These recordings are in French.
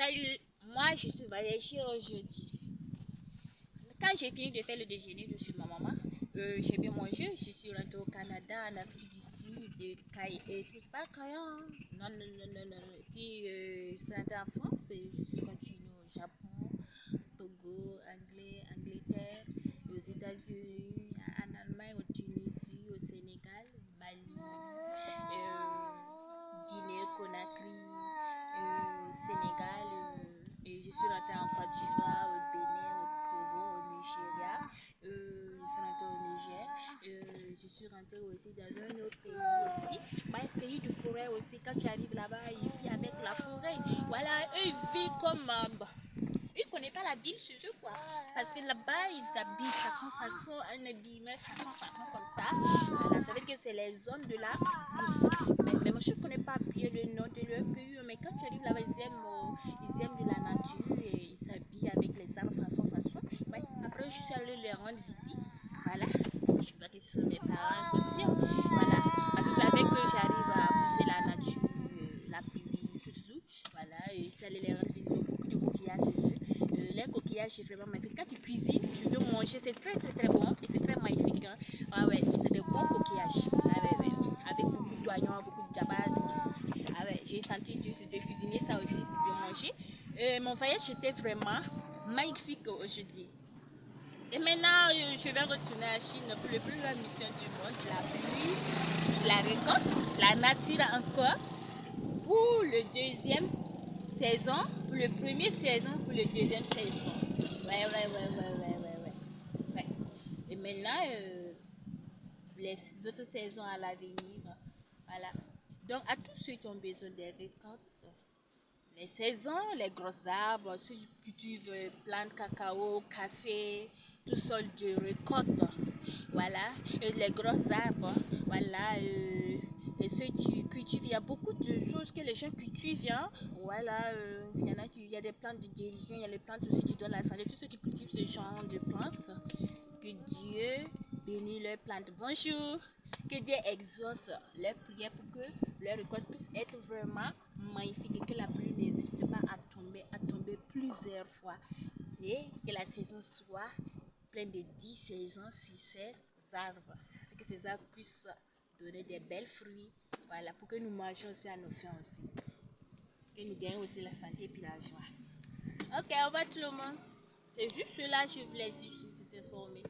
Salut, moi je suis voyagée aujourd'hui. Quand j'ai fini de faire le déjeuner de chez ma maman, j'ai bien mangé. Je suis rentrée au Canada, en Afrique du Sud, et tout. C'est pas Caillan. Non, non, non, non, non. Et puis, je suis rentrée en France et je suis continuée au Japon, Togo, Angleterre, aux États-Unis, en Allemagne, au Tunisie, au Sénégal, Mali, Guinée, Conakry, Sénégal, et je suis rentrée en Côte d'Ivoire, au Bénin, au Togo, au Nigeria, je suis rentrée au Niger, je suis rentrée aussi dans un autre pays aussi, pays de forêt aussi. Quand tu arrives là-bas, ils vivent avec la forêt. Voilà, eux ils vivent comme ils ne connaissent pas la ville chez eux, quoi. Parce que là-bas, ils habitent façon, un habillement façon comme ça. Voilà, ça veut dire que c'est les zones de la brousse. Mais moi, je ne connais pas bien le nom de leur pays. Mais quand tu arrives là-bas, ils aiment de la nature et ils s'habillent avec les arbres façon. Ouais. Après, je suis allée leur rendre visite. Voilà. Je vois que ce sont mes parents aussi. Voilà. Parce qu'ils savaient que j'arrive à pousser la nature, la pluie, tout. Voilà. Et je suis allée leur rendre visite. Beaucoup de coquillages chez eux. Les coquillages, c'est vraiment magnifique. Quand tu cuisines, tu veux manger, c'est très bon et c'est très magnifique. Hein. Ah ouais, c'est de bons coquillages. Ah ouais. Avec beaucoup d'oignons, beaucoup de jabas. Ah ouais, j'ai senti de cuisiner ça aussi pour bien manger. Mon voyage était vraiment magnifique aujourd'hui. Et maintenant, je vais retourner à Chine pour la plus grande mission du monde, la pluie, la récolte, la nature encore, pour le deuxième saison, pour le premier saison, pour le deuxième saison. Ouais. Et maintenant, les autres saisons à l'avenir, voilà. Donc, à tous ceux qui ont besoin des récoltes, les saisons, les gros arbres, ceux qui cultivent plantes, cacao, café, tout sortes de récoltes, voilà. Et les gros arbres, voilà. Et ceux qui cultivent, il y a beaucoup de choses que les gens cultivent, hein. Voilà. Il y a des plantes de guérison, il y a les plantes aussi qui donnent la santé. Tous ceux qui cultivent ce genre de plantes, que Dieu bénisse leurs plantes. Bonjour. Que Dieu exauce leurs prières pour que leur récolte puisse être vraiment magnifique et que la pluie n'hésite pas à tomber plusieurs fois. Et que la saison soit pleine de 10 saisons sur ces arbres. Et que ces arbres puissent donner des belles fruits. Voilà, pour que nous mangions aussi à nos fins aussi. Que nous gagnons aussi la santé et puis la joie. Ok, au revoir tout le monde. C'est juste cela, je voulais juste vous informer.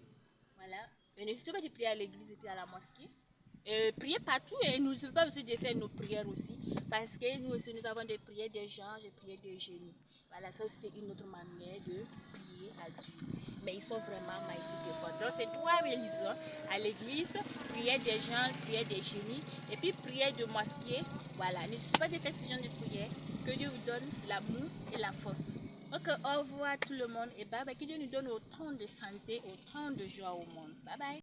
Voilà. Et n'hésitez pas de prier à l'église et puis à la mosquée. Priez partout et n'oubliez pas aussi de faire nos prières aussi. Parce que nous aussi, nous avons des prières des gens, des prières des génies. Voilà, ça c'est une autre manière de prier à Dieu. Mais ils sont vraiment magnifiques et forts. Donc c'est trois religions. À l'église, prière des gens, prière des génies. Et puis prière de mosquée. Voilà, n'hésitez pas de faire ce genre de prière. Que Dieu vous donne l'amour et la force. Ok, au revoir tout le monde et bye bye. Que Dieu nous donne autant de santé, autant de joie au monde. Bye bye.